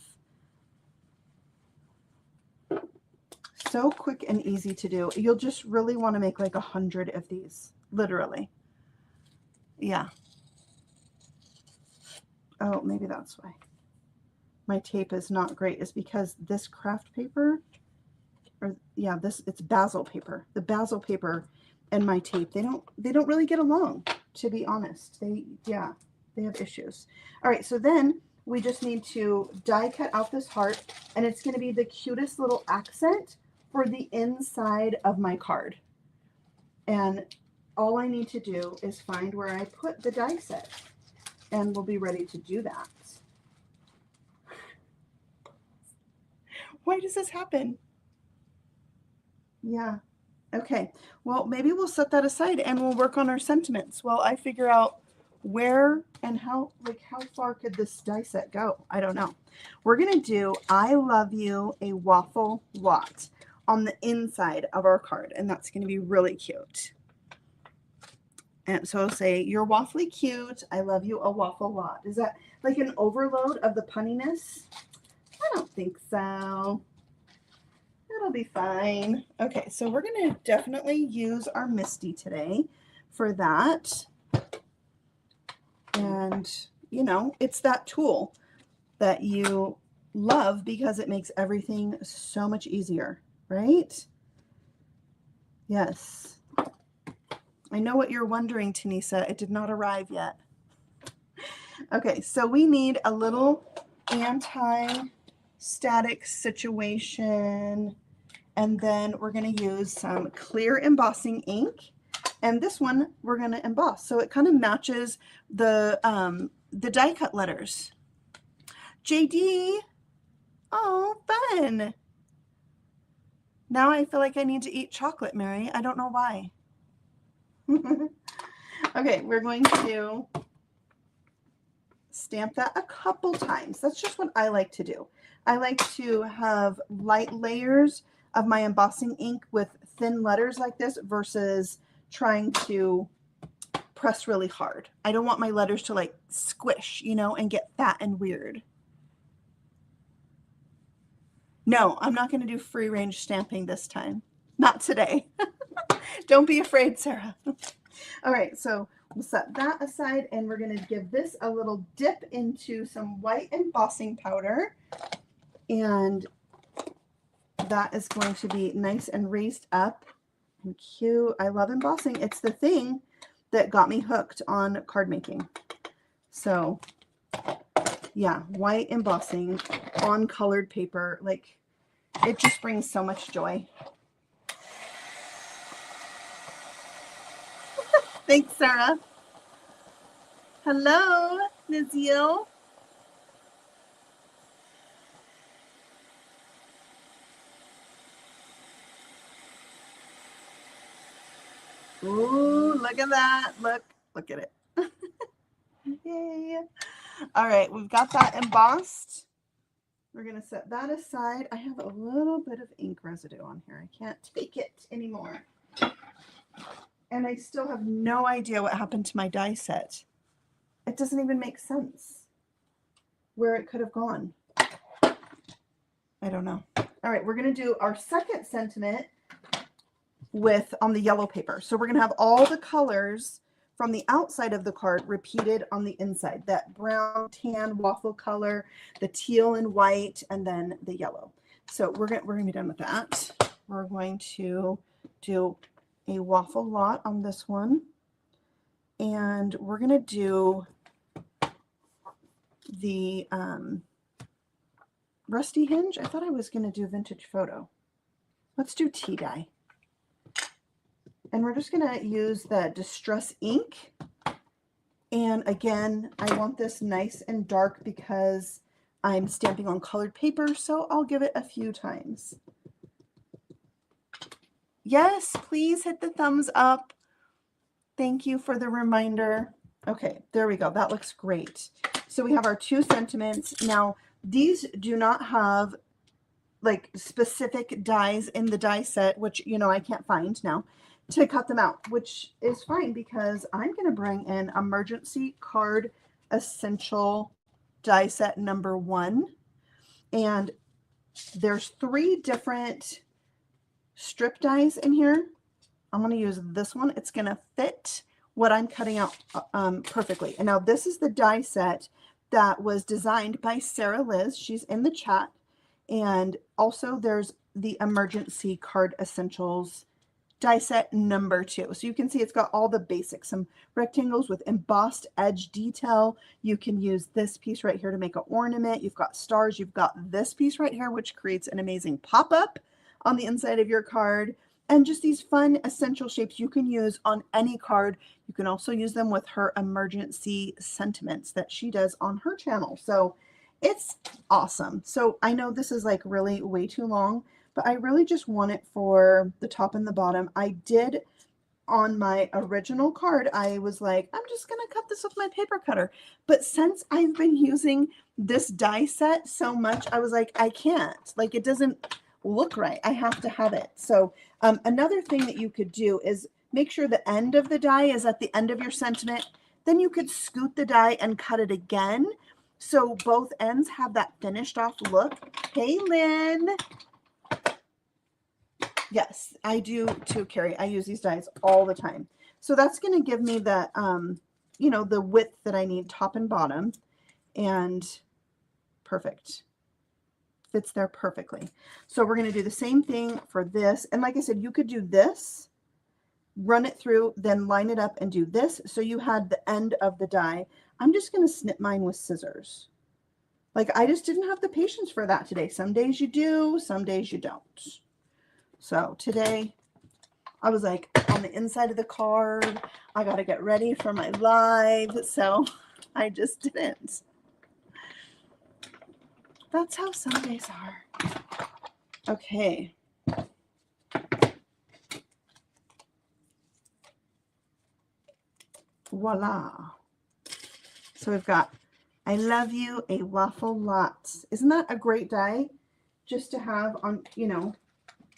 So quick and easy to do. You'll just really want to make like 100 of these, literally. Yeah. Oh, maybe that's why my tape is not great, is because this craft paper, or yeah, it's basil paper. The basil paper and my tape, they don't really get along, to be honest. They have issues. All right, so then we just need to die cut out this heart, and it's going to be the cutest little accent for the inside of my card. And all I need to do is find where I put the die set, and we'll be ready to do that. Why does this happen? Yeah. Okay. Well, maybe we'll set that aside and we'll work on our sentiments while I figure out where and how far could this die set go? I don't know. We're going to do I love you a waffle lot on the inside of our card, and that's going to be really cute. And so I'll say, you're waffly cute. I love you a waffle lot. Is that like an overload of the punniness? I don't think so. I It'll be fine. Okay, so we're going to definitely use our Misty today for that. And, you know, it's that tool that you love because it makes everything so much easier, right? Yes. I know what you're wondering, Tanisa. It did not arrive yet. Okay, so we need a little anti-static situation, and then we're going to use some clear embossing ink, and this one we're going to emboss so it kind of matches the die cut letters. JD, oh, fun. Now I feel like I need to eat chocolate, Mary. I don't know why. Okay, we're going to stamp that a couple times. That's just what I like to do. I like to have light layers of my embossing ink with thin letters like this versus trying to press really hard. I don't want my letters to like squish, you know, and get fat and weird. No, I'm not going to do free range stamping this time. Not today. Don't be afraid, Sarah. All right, so we'll set that aside, and we're going to give this a little dip into some white embossing powder, and that is going to be nice and raised up and cute. I love embossing. It's the thing that got me hooked on card making. So yeah, white embossing on colored paper, like it just brings so much joy. Thanks, Sarah. Hello, Niziel. Ooh, look at that. Look at it. Yay. All right, we've got that embossed. We're going to set that aside. I have a little bit of ink residue on here. I can't take it anymore. And I still have no idea what happened to my die set. It doesn't even make sense where it could have gone. I don't know. All right, we're going to do our second sentiment on the yellow paper. So we're going to have all the colors from the outside of the card repeated on the inside. That brown, tan, waffle color, the teal and white, and then the yellow. So we're going to be done with that. We're going to do a waffle lot on this one. And we're going to do the rusty hinge. I thought I was going to do vintage photo. Let's do tea dye. And we're just going to use the Distress ink. And again, I want this nice and dark because I'm stamping on colored paper, so I'll give it a few times. Yes, please hit the thumbs up. Thank you for the reminder. Okay, there we go. That looks great. So we have our two sentiments. Now, these do not have like specific dies in the die set, which, you know, I can't find now to cut them out, which is fine because I'm going to bring in Emergency Card Essential die set number 1. And there's 3 different strip dies in here. I'm going to use this one. It's going to fit what I'm cutting out perfectly. And now this is the die set that was designed by Sarah Liz. She's in the chat. And also there's the Emergency Card Essentials die set number 2. So you can see it's got all the basics, some rectangles with embossed edge detail. You can use this piece right here to make an ornament. You've got stars. You've got this piece right here, which creates an amazing pop-up on the inside of your card. And just these fun essential shapes you can use on any card. You can also use them with her emergency sentiments that she does on her channel. So it's awesome. So I know this is like really way too long, but I really just want it for the top and the bottom. I did on my original card, I was like, I'm just going to cut this with my paper cutter. But since I've been using this die set so much, I was like, I can't. Like, it doesn't look right. I have to have it. So another thing that you could do is make sure the end of the die is at the end of your sentiment. Then you could scoot the die and cut it again. So both ends have that finished off look. Hey, Lynn. Yes, I do too, Carrie. I use these dies all the time. So that's going to give me the, you know, the width that I need, top and bottom, and perfect. Fits there perfectly. So we're going to do the same thing for this. And like I said, you could do this, run it through, then line it up and do this. So you had the end of the die. I'm just going to snip mine with scissors. Like, I just didn't have the patience for that today. Some days you do, some days you don't. So today I was like on the inside of the card. I got to get ready for my live. So I just didn't. That's how some days are. Okay. Voila. So we've got I love you, a waffle lot. Isn't that a great die just to have on, you know,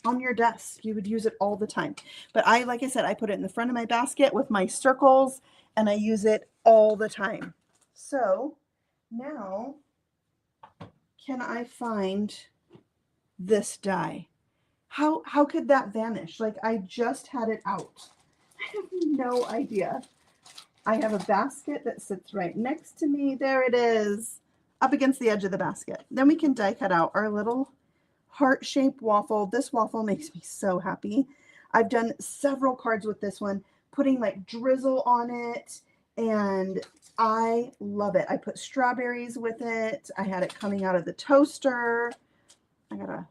on your desk? You would use it all the time. But I, like I said, I put it in the front of my basket with my circles and I use it all the time. So now, can I find this die? How could that vanish? Like, I just had it out. I have no idea. I have a basket that sits right next to me. There it is, up against the edge of the basket. Then we can die cut out our little heart-shaped waffle. This waffle makes me so happy. I've done several cards with this one, putting like drizzle on it, and I love it. I put strawberries with it. I had it coming out of the toaster. I gotta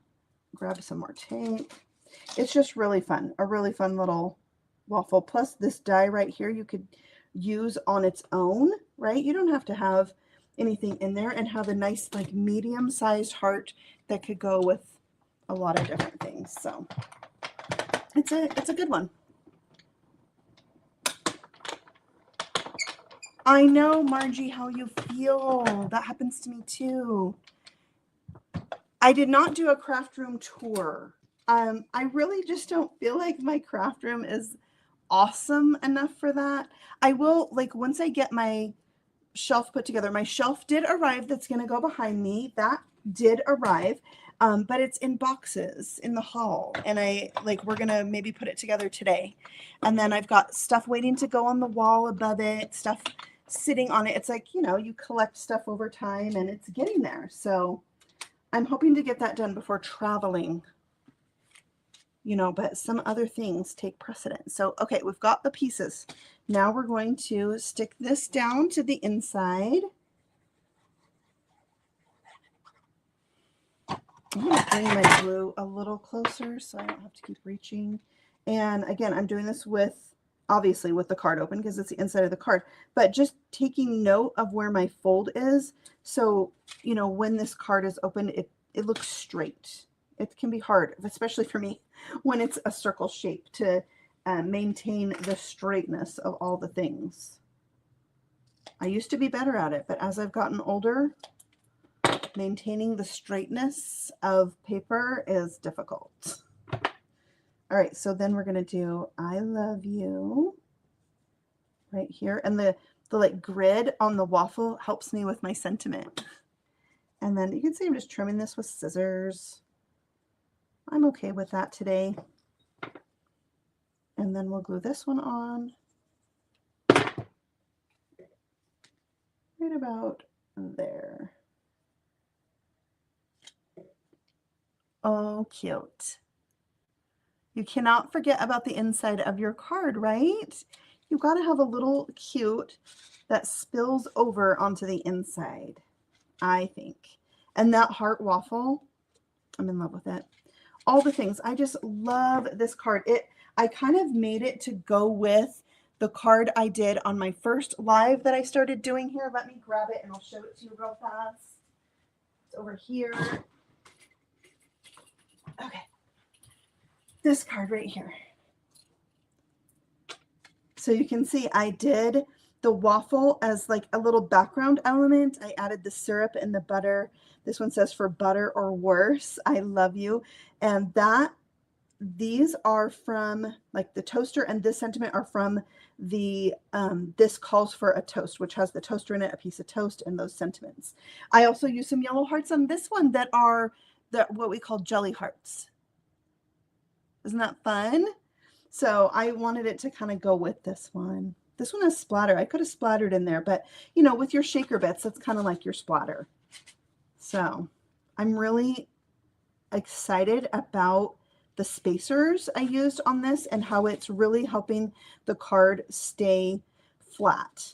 grab some more tape. It's just really fun, a really fun little waffle. Plus this die right here, you could use on its own, right? You don't have to have anything in there, and have a nice like medium-sized heart that could go with a lot of different things. So it's a good one. I know, Margie, how you feel. That happens to me too. I did not do a craft room tour. I really just don't feel like my craft room is awesome enough for that. I will, like, once I get my shelf put together, my shelf did arrive that's going to go behind me. That did arrive, but it's in boxes in the hall, and we're going to maybe put it together today. And then I've got stuff waiting to go on the wall above it, stuff sitting on it. It's like, you know, you collect stuff over time and it's getting there. So I'm hoping to get that done before traveling, you know, but some other things take precedence. So, okay, we've got the pieces. Now we're going to stick this down to the inside. I'm going to bring my glue a little closer so I don't have to keep reaching. And again, I'm doing this with, obviously with the card open because it's the inside of the card, but just taking note of where my fold is. So, you know, when this card is open, it looks straight. It can be hard, especially for me, when it's a circle shape, to maintain the straightness of all the things. I used to be better at it, but as I've gotten older, maintaining the straightness of paper is difficult. All right, so then we're going to do I love you right here. And the like grid on the waffle helps me with my sentiment. And then you can see I'm just trimming this with scissors. I'm okay with that today. And then we'll glue this one on right about there. Oh, cute. You cannot forget about the inside of your card, right? You've got to have a little cute that spills over onto the inside, I think. And that heart waffle, I'm in love with it. All the things. I just love this card. I kind of made it to go with the card I did on my first live that I started doing here. Let me grab it and I'll show it to you real fast. It's over here. Okay. This card right here. So you can see I did the waffle as like a little background element. I added the syrup and the butter. This one says for better or worse. I love you. And these are from like the toaster, and this sentiment are from the this calls for a toast, which has the toaster in it, a piece of toast, and those sentiments. I also use some yellow hearts on this one that are what we call jelly hearts. Isn't that fun? So I wanted it to kind of go with this one. This one has splatter. I could have splattered in there, but you know, with your shaker bits, that's kind of like your splatter. So I'm really excited about the spacers I used on this and how it's really helping the card stay flat.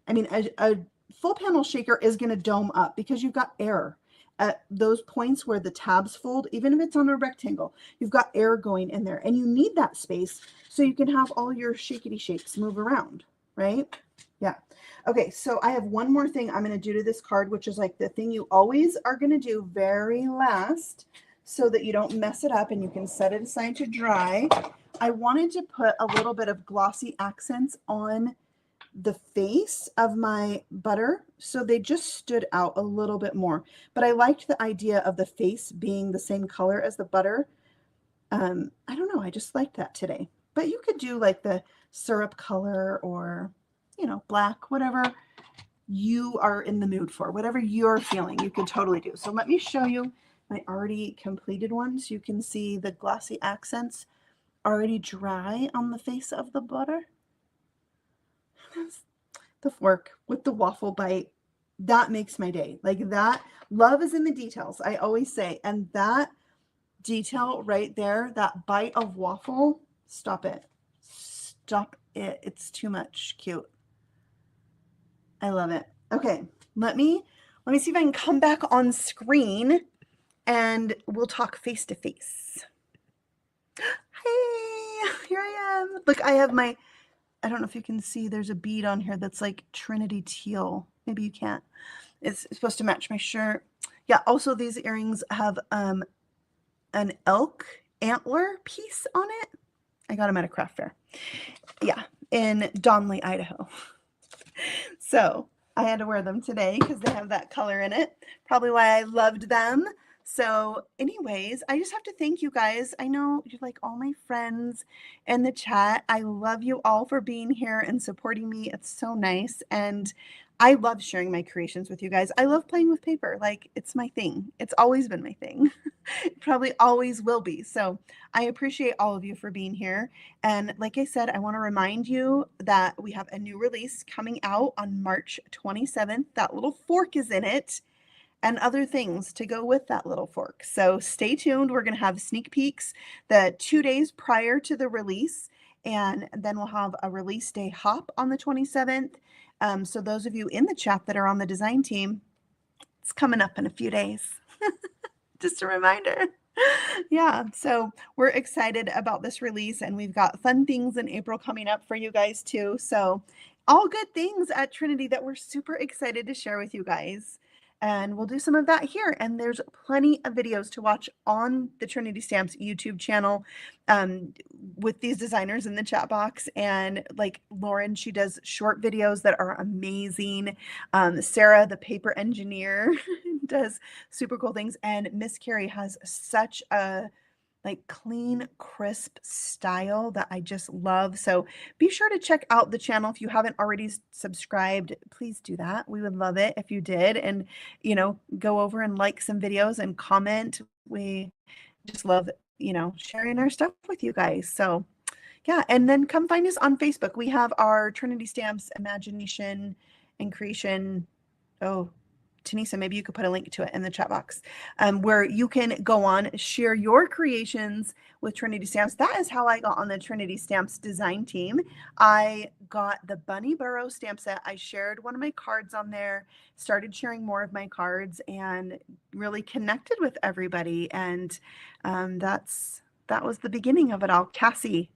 I mean, a full panel shaker is going to dome up because you've got air at those points where the tabs fold. Even if it's on a rectangle, you've got air going in there, and you need that space so you can have all your shakety shakes move around, right? Yeah. Okay, so I have one more thing I'm going to do to this card, which is like the thing you always are going to do very last so that you don't mess it up and you can set it aside to dry. I wanted to put a little bit of glossy accents on the face of my butter, so they just stood out a little bit more. But I liked the idea of the face being the same color as the butter. I don't know, I just liked that today. But you could do like the syrup color or, you know, black, whatever you are in the mood for, whatever you're feeling, you can totally do. So let me show you my already completed one so you can see the glossy accents already dry on the face of the butter. The fork with the waffle bite, that makes my day. Like that, love is in the details, I always say. And that detail right there, that bite of waffle, stop it. Stop it. It's too much. Cute. I love it. Okay, let me see if I can come back on screen and we'll talk face to face. Hey, here I am. Look, I have my, I don't know if you can see, there's a bead on here that's like Trinity teal. Maybe you can't. It's supposed to match my shirt. Yeah, also these earrings have an elk antler piece on it. I got them at a craft fair. Yeah, in Donley, Idaho. So I had to wear them today because they have that color in it. Probably why I loved them. So anyways, I just have to thank you guys. I know you're like all my friends in the chat. I love you all for being here and supporting me. It's so nice. And I love sharing my creations with you guys. I love playing with paper. Like, it's my thing. It's always been my thing. It probably always will be. So I appreciate all of you for being here. And like I said, I want to remind you that we have a new release coming out on March 27th. That little fork is in it and other things to go with that little fork. So stay tuned. We're going to have sneak peeks the 2 days prior to the release. And then we'll have a release day hop on the 27th. So those of you in the chat that are on the design team, it's coming up in a few days. Just a reminder. Yeah, so we're excited about this release, and we've got fun things in April coming up for you guys too. So all good things at Trinity that we're super excited to share with you guys. And we'll do some of that here. And there's plenty of videos to watch on the Trinity Stamps YouTube channel with these designers in the chat box. And like Lauren, she does short videos that are amazing. Sarah, the paper engineer, does super cool things. And Miss Carrie has such a like clean, crisp style that I just love. So be sure to check out the channel. If you haven't already subscribed, please do that. We would love it if you did. And, you know, go over and like some videos and comment. We just love, you know, sharing our stuff with you guys. So yeah, and then come find us on Facebook. We have our Trinity Stamps Imagination and Creation. Oh, Tanisa, maybe you could put a link to it in the chat box where you can go on, share your creations with Trinity Stamps. That is how I got on the Trinity Stamps design team. I got the Bunny Burrow stamp set. I shared one of my cards on there, started sharing more of my cards, and really connected with everybody. And that was the beginning of it all. Cassie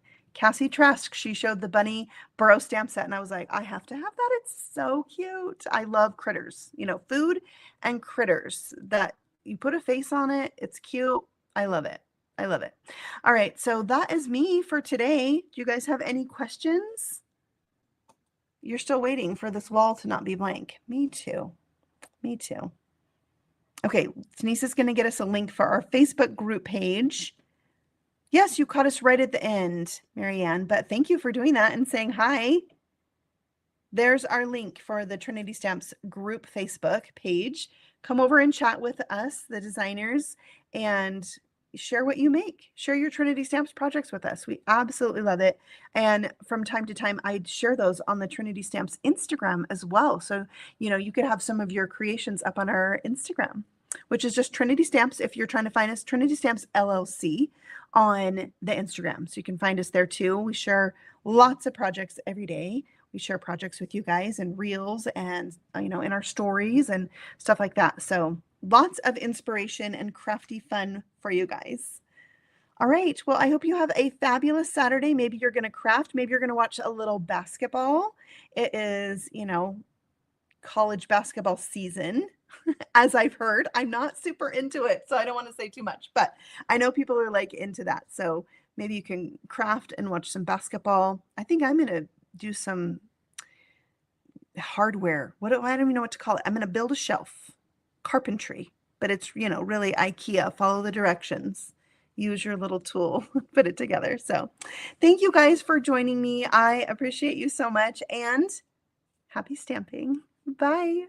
Trask, she showed the Bunny Burrow stamp set, and I was like, I have to have that. It's so cute. I love critters, you know, food and critters that you put a face on it. It's cute. I love it. I love it. All right. So that is me for today. Do you guys have any questions? You're still waiting for this wall to not be blank. Me too. Me too. Okay. Denise's going to get us a link for our Facebook group page. Yes, you caught us right at the end, Marianne, but thank you for doing that and saying hi. There's our link for the Trinity Stamps group Facebook page. Come over and chat with us, the designers, and share what you make. Share your Trinity Stamps projects with us. We absolutely love it. And from time to time, I share those on the Trinity Stamps Instagram as well. So, you could have some of your creations up on our Instagram, which is just Trinity Stamps. If you're trying to find us, Trinity Stamps LLC on the Instagram. So you can find us there too. We share lots of projects every day. We share projects with you guys and reels and, in our stories and stuff like that. So lots of inspiration and crafty fun for you guys. All right. Well, I hope you have a fabulous Saturday. Maybe you're going to craft. Maybe you're going to watch a little basketball. It is, college basketball season, as I've heard. I'm not super into it, so I don't want to say too much, but I know people are like into that. So maybe you can craft and watch some basketball. I think I'm going to do some hardware. I don't even know what to call it. I'm going to build a shelf. Carpentry, but it's, really IKEA. Follow the directions. Use your little tool, put it together. So thank you guys for joining me. I appreciate you so much, and happy stamping. Bye.